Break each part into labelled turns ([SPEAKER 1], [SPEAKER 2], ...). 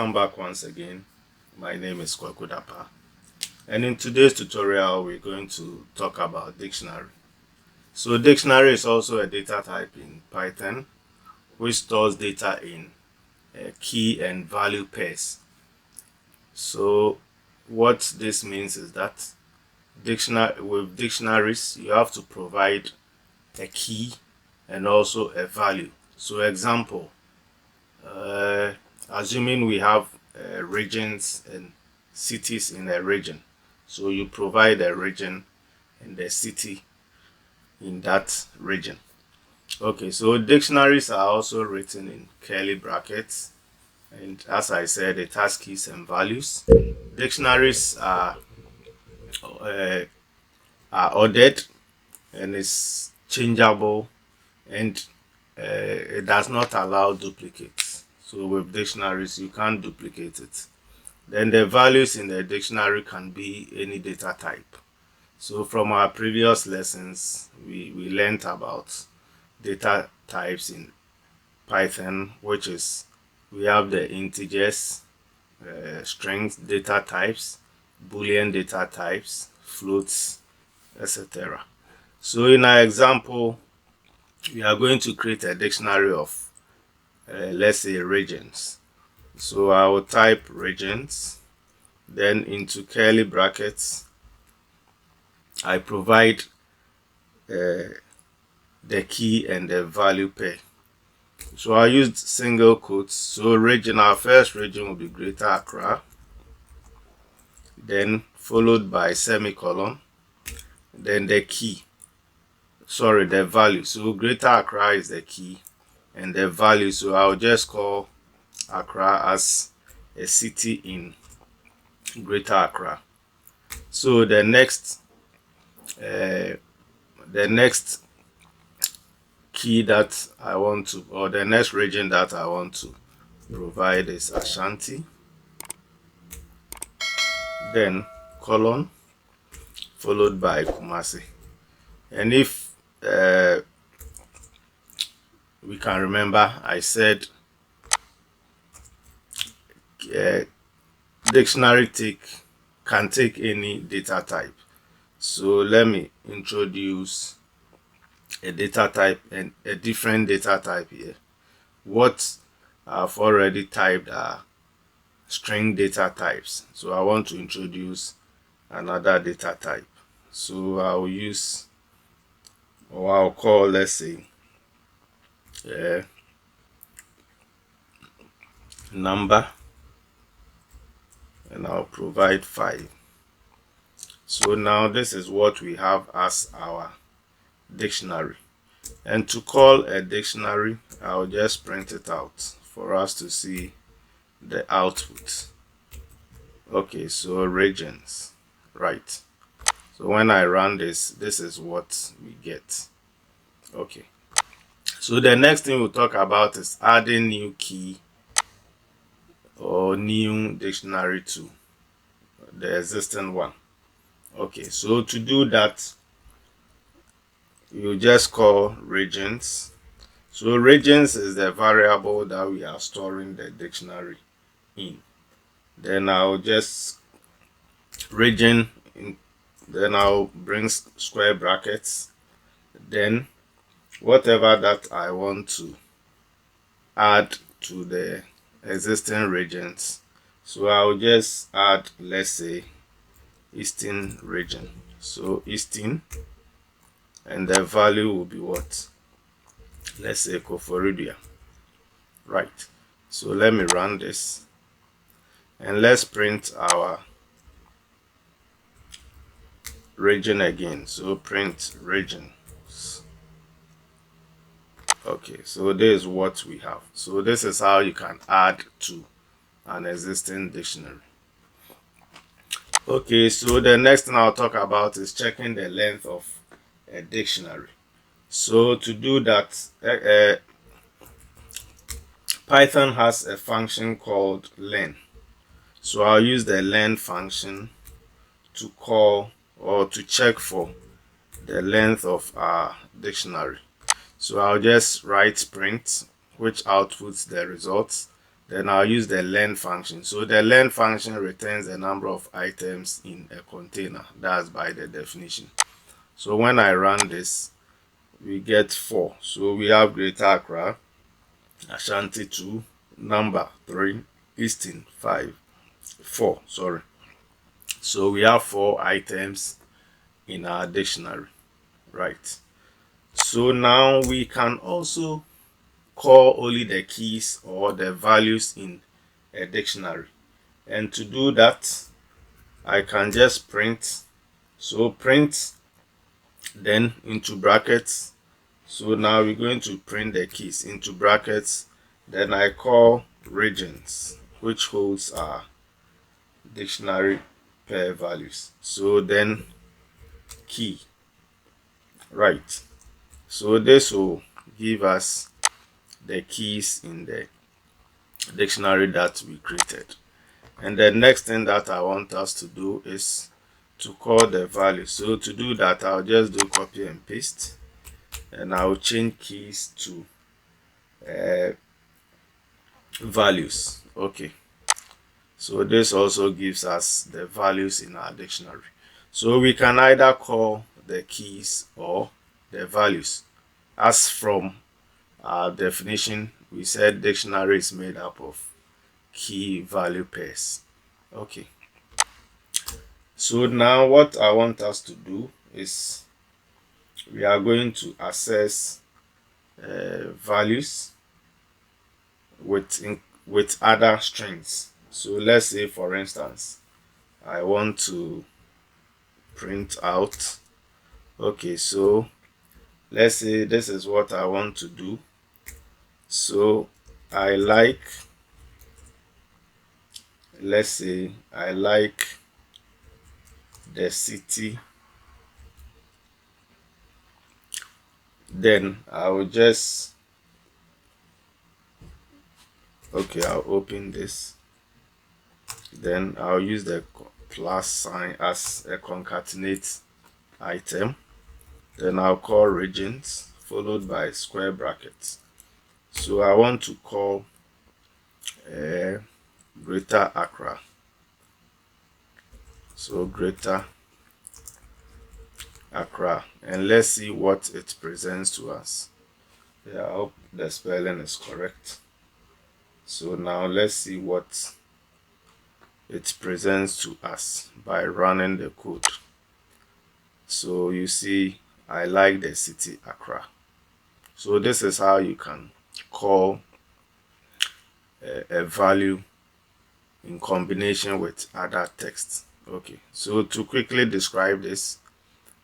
[SPEAKER 1] Welcome back once again. My name is Kwakudapa, and in today's tutorial we're going to talk about dictionary. So dictionary is also a data type in Python which stores data in key and value pairs. So what this means is that with dictionaries you have to provide a key and also a value. So example, assuming we have regions and cities in a region, so you provide a region and the city in that region. Okay, so dictionaries are also written in curly brackets, and as I said, it has keys and values. Dictionaries uh, are ordered and is changeable, and it does not allow duplicates. So with dictionaries you can't duplicate it. Then the values in the dictionary can be any data type. So from our previous lessons we learned about data types in Python, which is we have the integers, strings data types, boolean data types, floats, etc. So in our example we are going to create a dictionary of let's say regions. So I will type regions, then into curly brackets I provide the key and the value pair. So I used single quotes. So region, our first region will be Greater Accra, then followed by semicolon, then the key, the value. So Greater Accra is the key and the value, so I'll just call Accra as a city in Greater Accra. So the next key that I want to, or the next region that I want to provide is Ashanti, then colon followed by Kumasi. And if we can remember, I said dictionary can take any data type. So let me introduce a data type and a different data type here. What I've already typed are string data types, so I want to introduce another data type. So I'll use, or I'll call, let's say number, and I'll provide 5. So now this is what we have as our dictionary, and to call a dictionary I'll just print it out for us to see the output. Okay, so regions, right? So when I run this is what we get. Okay, so the next thing we'll talk about is adding new key or new dictionary to the existing one. Okay, so to do that you just call regions. So regions is the variable that we are storing the dictionary in. Then I'll just region in, then I'll bring square brackets, then whatever that I want to add to the existing regions. So I'll just add, let's say, Eastern region. So Eastern, and the value will be what? Let's say Koforidua. Right. So let me run this and let's print our region again. So print regions. Okay, so this is what we have. So this is how you can add to an existing dictionary. Okay, so the next thing I'll talk about is checking the length of a dictionary. So to do that, Python has a function called len. So I'll use the len function to call or to check for the length of our dictionary. So I'll just write print, which outputs the results. then I'll use the len function. So the len function returns the number of items in a container. That's by the definition. So when I run this, we get 4. So we have Greater Accra, Ashanti 2, Number 3, Eastern 5, 4. Sorry. So we have 4 items in our dictionary, right? So now we can also call only the keys or the values in a dictionary. And to do that, I can just print. So print, then into brackets. So now we're going to print the keys into brackets. Then I call regions, which holds our dictionary pair values. So then key, right? So this will give us the keys in the dictionary that we created. And the next thing that I want us to do is to call the value. So to do that, I'll just do copy and paste, and I'll change keys to values. Okay, so this also gives us the values in our dictionary. So we can either call the keys or the values. As from our definition, we said dictionary is made up of key value pairs. Okay, so now what I want us to do is we are going to access values with other strings. So let's say, for instance, I want to print out. Okay, so let's say this is what I want to do. So I like, let's say I like the city. Then I will just, okay, I'll open this. Then I'll use the plus sign as a concatenate item. Then I'll call regions followed by square brackets. So I want to call Greater Accra. So Greater Accra, and let's see what it presents to us. Yeah, I hope the spelling is correct. So now let's see what it presents to us by running the code. So you see, I like the city Accra. So this is how you can call a value in combination with other text. Okay, so to quickly describe this,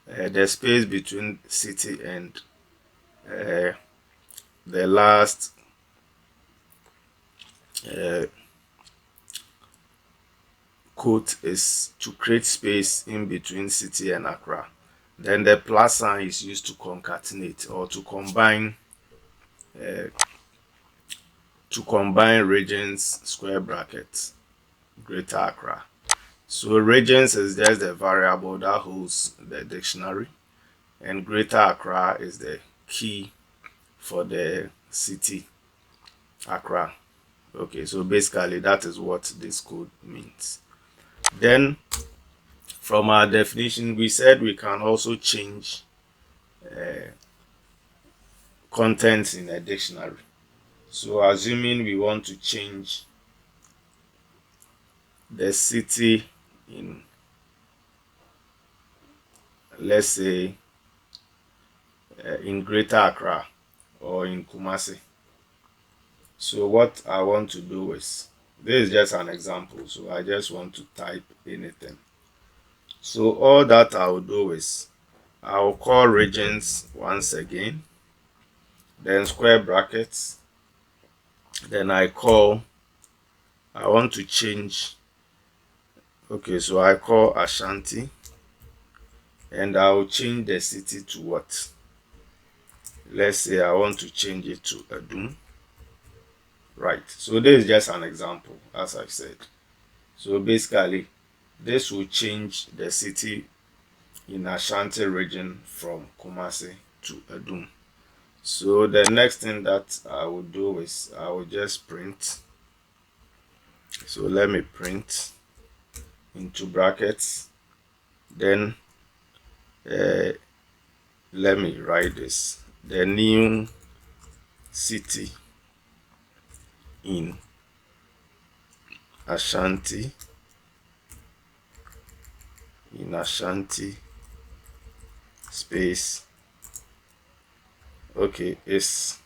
[SPEAKER 1] the space between city and the last quote is to create space in between city and Accra. Then the plus sign is used to concatenate or to combine regions, square brackets, Greater Accra. So regions is just the variable that holds the dictionary, and Greater Accra is the key for the city Accra. Okay, so basically that is what this code means. Then from our definition, we said we can also change contents in a dictionary. So assuming we want to change the city in, let's say, in Greater Accra or in Kumasi. So what I want to do is, this is just an example, so I just want to type anything. So all that I will do is I will call regions once again, then square brackets, then I want to change, okay, so I call Ashanti, and I will change the city to what? Let's say I want to change it to Adum. Right, so this is just an example, as I said. So basically, this will change the city in Ashanti region from Kumasi to Adum. So the next thing that I will do is I will just print. So let me print into brackets, then let me write this: the new city in Ashanti space, okay, is,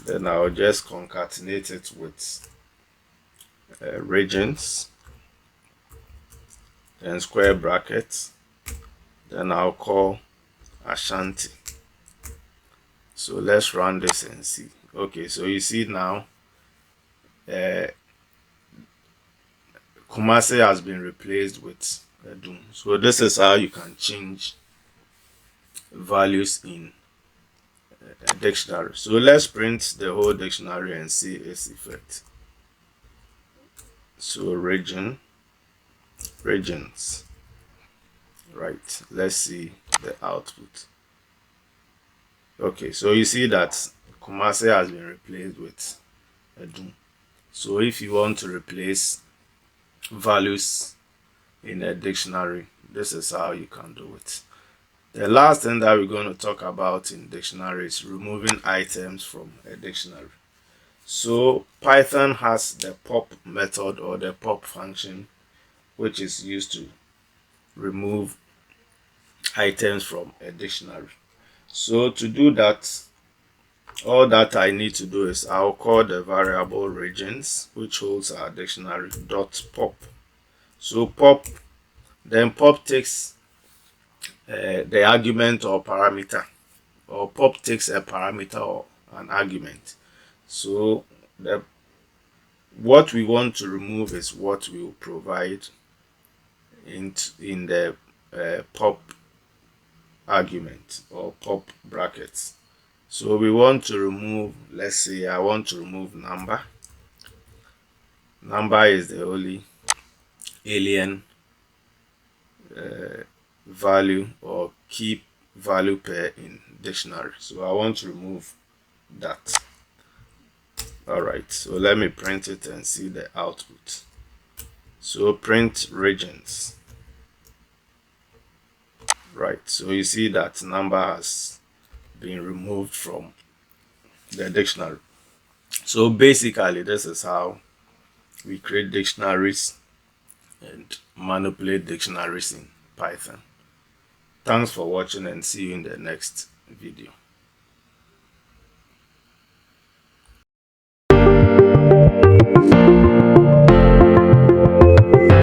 [SPEAKER 1] then I'll just concatenate it with regions, then square brackets, then I'll call Ashanti. So let's run this and see. Okay, so you see now Kumasi has been replaced with Edum. So this is how you can change values in a dictionary. So let's print the whole dictionary and see its effect. So regions, right, let's see the output. Okay, so you see that Kumasi has been replaced with Edum. So if you want to replace values in a dictionary, this is how you can do it. The last thing that we're going to talk about in dictionary is removing items from a dictionary. So Python has the pop method or the pop function, which is used to remove items from a dictionary. So to do that, all that I need to do is I'll call the variable regions, which holds our dictionary, dot pop. So pop, then pop takes the argument or parameter, or pop takes a parameter or an argument. So what we want to remove is what we will provide in the pop argument or pop brackets. So we want to remove, let's say I want to remove number. Number is the only alien value or key value pair in dictionary. So I want to remove that. Alright, so let me print it and see the output. So print regions. Right, so you see that number has been removed from the dictionary. So basically this is how we create dictionaries and manipulate dictionaries in Python. Thanks for watching and see you in the next video.